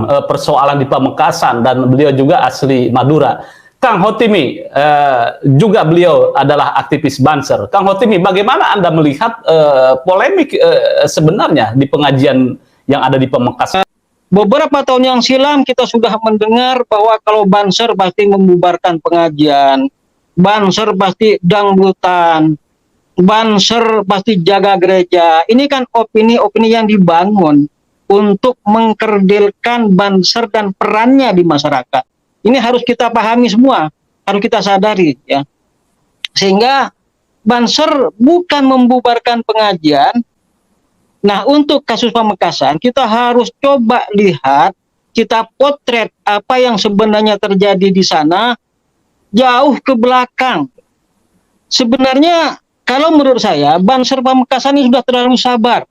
dalam persoalan di Pamekasan dan beliau juga asli Madura. Kang Hotimi juga beliau adalah aktivis Banser. Kang Hotimi, bagaimana Anda melihat polemik sebenarnya di pengajian yang ada di Pamekasan? Beberapa tahun yang silam kita sudah mendengar bahwa kalau Banser pasti membubarkan pengajian, Banser pasti dangdutan, Banser pasti jaga gereja. Ini kan opini-opini yang dibangun untuk mengkerdilkan Banser dan perannya di masyarakat. Ini harus kita pahami semua, harus kita sadari ya. Sehingga Banser bukan membubarkan pengajian. Nah, untuk kasus Pamekasan kita harus coba lihat, kita potret apa yang sebenarnya terjadi di sana jauh ke belakang. Sebenarnya kalau menurut saya, Banser Pamekasan ini sudah terlalu sabar.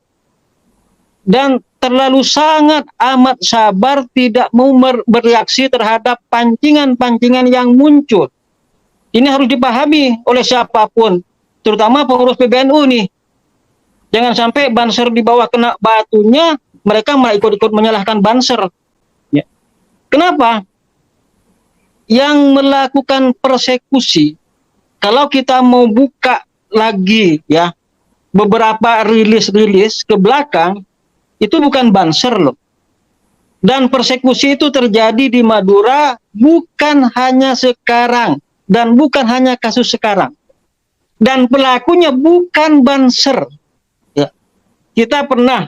Dan terlalu sangat amat sabar tidak mau bereaksi terhadap pancingan-pancingan yang muncul. Ini harus dipahami oleh siapapun, terutama pengurus PBNU nih. Jangan sampai Banser di bawah kena batunya, mereka malah ikut-ikut menyalahkan Banser. Ya. Kenapa? Yang melakukan persekusi, kalau kita mau buka lagi ya beberapa rilis ke belakang, itu bukan Banser loh. Dan persekusi itu terjadi di Madura bukan hanya sekarang dan bukan hanya kasus sekarang. Dan pelakunya bukan Banser. Ya. Kita pernah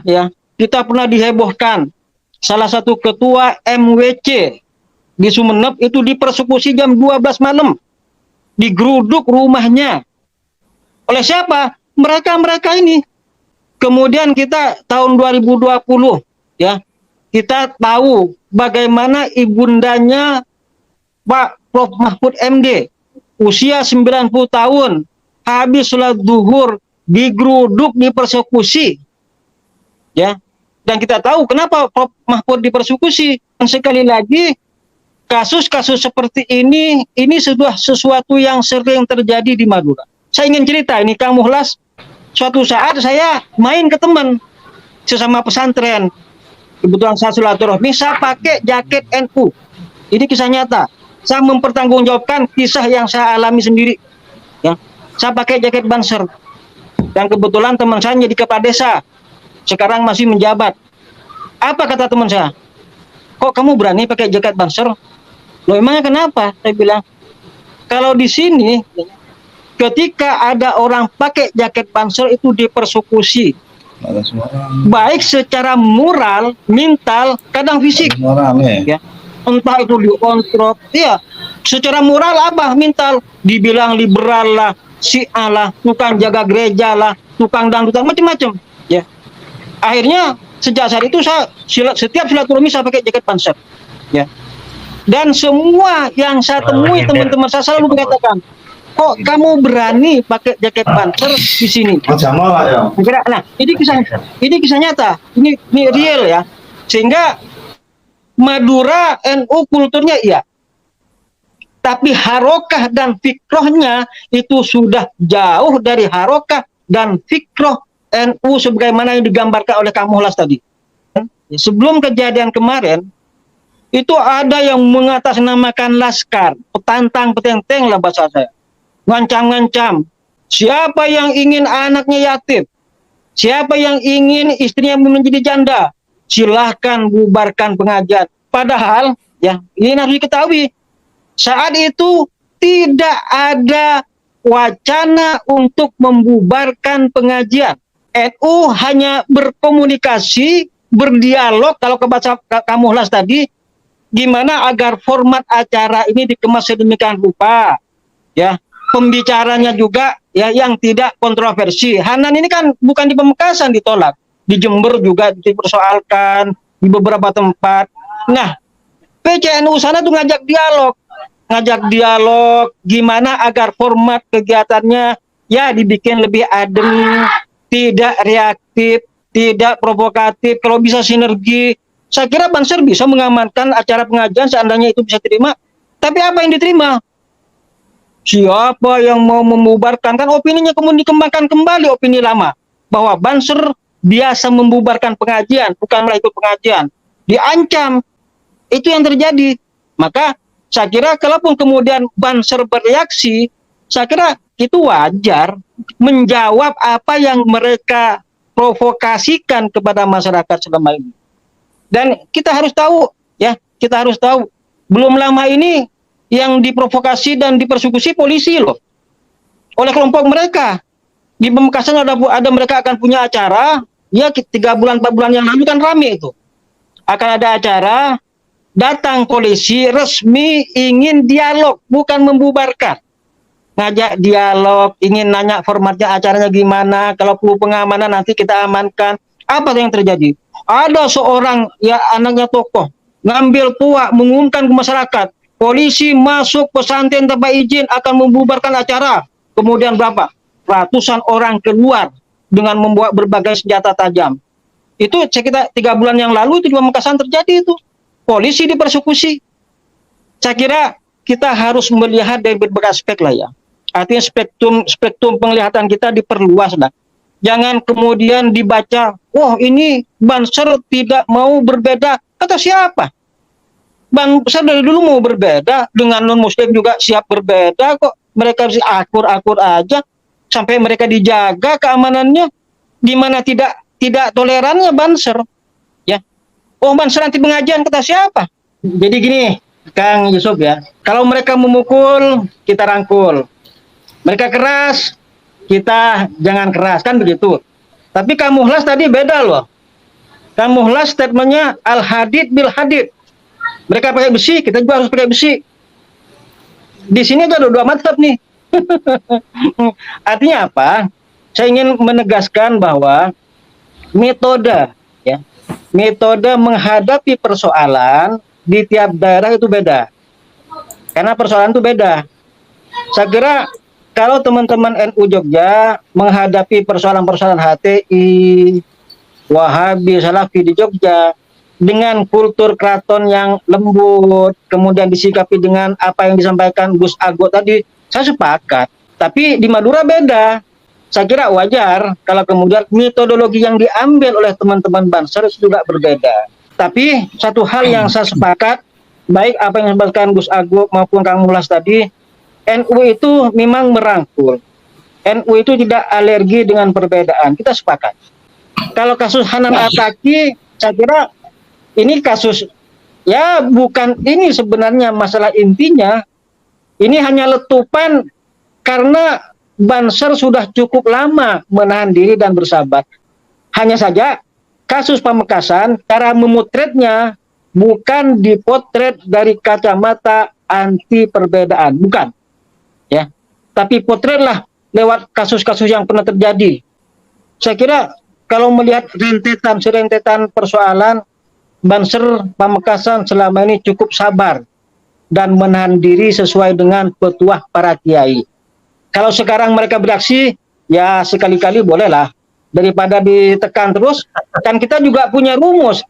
dihebohkan. Salah satu ketua MWC di Sumeneb itu dipersekusi jam 12 malam. Digeruduk rumahnya. Oleh siapa? Mereka ini. Kemudian kita tahun 2020 ya, kita tahu bagaimana ibundanya Pak Prof Mahfud MD, usia 90 tahun, habis sholat zuhur, digeruduk, dipersekusi. Ya. Dan kita tahu kenapa Prof Mahfud dipersekusi. Dan sekali lagi, kasus-kasus seperti ini sudah sesuatu yang sering terjadi di Madura. Saya ingin cerita ini, Kang Muhlas. Suatu saat saya main ke teman sesama pesantren. Kebetulan saya silaturahmi, saya pakai jaket NU. Ini kisah nyata. Saya mempertanggungjawabkan kisah yang saya alami sendiri. Ya, saya pakai jaket Banser. Dan kebetulan teman saya jadi kepala desa. Sekarang masih menjabat. Apa kata teman saya? Kok kamu berani pakai jaket Banser? Loh, emangnya kenapa? Saya bilang, kalau di sini ketika ada orang pakai jaket Banser itu dipersekusi, baik secara moral, mental, kadang fisik. Ya. Entah itu dikontrol, ya. Secara moral apa? Mental, dibilang liberal lah, Syiah lah, tukang jaga gereja lah, tukang dangdutan, macam-macam. Ya. Akhirnya sejak saat itu saya setiap silaturahmi saya pakai jaket Banser. Ya. Dan semua yang saya temui teman-teman saya selalu mengatakan, kok kamu berani pakai jaket Banser di sini? Nah, ini kisah nyata, ini real ya. Sehingga Madura NU kulturnya iya, tapi harokah dan fikrohnya itu sudah jauh dari harokah dan fikroh NU sebagaimana yang digambarkan oleh Kang Muhlas tadi. Sebelum kejadian kemarin, itu ada yang mengatasnamakan laskar, petantang, petenteng lah bahasa saya. Ngancam-ngancam. Siapa yang ingin anaknya yatim, siapa yang ingin istrinya menjadi janda, silahkan bubarkan pengajian. Padahal, ya, ini harus diketahui, saat itu tidak ada wacana untuk membubarkan pengajian. NU hanya berkomunikasi, berdialog, kalau ke bahasa Kang Muhlas tadi, gimana agar format acara ini dikemas sedemikian rupa, ya. Pembicaranya juga ya yang tidak kontroversi. Hanan ini kan bukan di Pamekasan ditolak, di Jember juga dipersoalkan, di beberapa tempat. Nah, PCNU sana tuh ngajak dialog gimana agar format kegiatannya ya dibikin lebih adem, tidak reaktif, tidak provokatif, kalau bisa sinergi. Saya kira Banser bisa mengamankan acara pengajian seandainya itu bisa terima. Tapi apa yang diterima? Siapa yang mau membubarkan, kan opininya kemudian dikembangkan kembali opini lama bahwa Banser biasa membubarkan pengajian, bukan ikut pengajian. Diancam Itu yang terjadi. Maka saya kira kalaupun kemudian Banser bereaksi, saya kira itu wajar menjawab apa yang mereka provokasikan kepada masyarakat selama ini. Dan kita harus tahu, ya, kita harus tahu, belum lama ini yang diprovokasi dan dipersekusi polisi loh, oleh kelompok mereka. Di Pamekasan ada mereka akan punya acara, ya 3 bulan 4 bulan yang lalu kan rame itu. Akan ada acara, datang polisi resmi ingin dialog, bukan membubarkan. Ngajak dialog, ingin nanya formatnya acaranya gimana, kalau perlu pengamanan nanti kita amankan. Apa yang terjadi? Ada seorang, ya anaknya tokoh, ngambil puak, mengumumkan ke masyarakat, polisi masuk pesantren tanpa izin akan membubarkan acara. Kemudian berapa? Ratusan orang keluar dengan membawa berbagai senjata tajam. Itu saya kira 3 bulan yang lalu itu di Pamekasan terjadi itu. Polisi dipersekusi. Saya kira kita harus melihat dari berbagai aspek lah ya. Artinya spektrum penglihatan kita diperluas lah. Jangan kemudian dibaca, oh ini Banser tidak mau berbeda. Kata siapa? Banser dari dulu mau berbeda, dengan non-muslim juga siap berbeda kok. Mereka bisa akur-akur aja, sampai mereka dijaga keamanannya. Di mana tidak tolerannya Banser. Ya. Oh Banser anti pengajian, kata siapa? Jadi gini, Kang Yusuf ya, kalau mereka memukul, kita rangkul. Mereka keras, kita jangan keras, kan begitu. Tapi Kang Muhlas tadi beda loh. Kang Muhlas statementnya al-hadid bil hadid. Mereka pakai besi, kita juga harus pakai besi. Di sini ada 2 mazhab nih. Artinya apa? Saya ingin menegaskan bahwa metode menghadapi persoalan di tiap daerah itu beda. Karena persoalan itu beda. Saya kira kalau teman-teman NU Jogja menghadapi persoalan-persoalan HTI, Wahabi, Salafi di Jogja dengan kultur keraton yang lembut, kemudian disikapi dengan apa yang disampaikan Gus Ago tadi, saya sepakat. Tapi di Madura beda. Saya kira wajar kalau kemudian metodologi yang diambil oleh teman-teman Banser juga berbeda. Tapi satu hal yang saya sepakat, baik apa yang disampaikan Gus Ago maupun Kang Muhlas tadi, NU itu memang merangkul. NU itu tidak alergi dengan perbedaan. Kita sepakat. Kalau kasus Hanan Ataki, saya kira ini kasus, ya bukan ini sebenarnya masalah intinya. Ini hanya letupan karena Banser sudah cukup lama menahan diri dan bersabar. Hanya saja kasus Pamekasan, cara memotretnya bukan dipotret dari kacamata anti perbedaan, bukan. Ya, tapi potretlah lewat kasus-kasus yang pernah terjadi. Saya kira kalau melihat rentetan persoalan, Banser Pamekasan selama ini cukup sabar dan menahan diri sesuai dengan petuah para kiai. Kalau sekarang mereka beraksi, ya sekali-kali bolehlah, daripada ditekan terus. Dan kita juga punya rumus,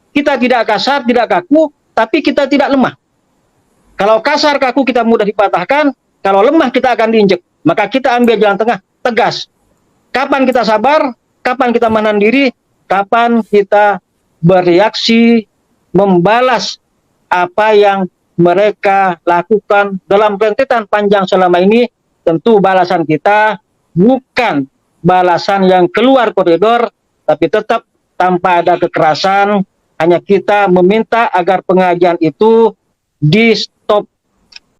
kita tidak kasar, tidak kaku, tapi kita tidak lemah. Kalau kasar, kaku, kita mudah dipatahkan. Kalau lemah, kita akan diinjek. Maka kita ambil jalan tengah, tegas. Kapan kita sabar, kapan kita menahan diri, kapan kita bereaksi, membalas apa yang mereka lakukan dalam rentetan panjang selama ini. Tentu balasan kita bukan balasan yang keluar koridor, tapi tetap tanpa ada kekerasan. Hanya kita meminta agar pengajian itu di stop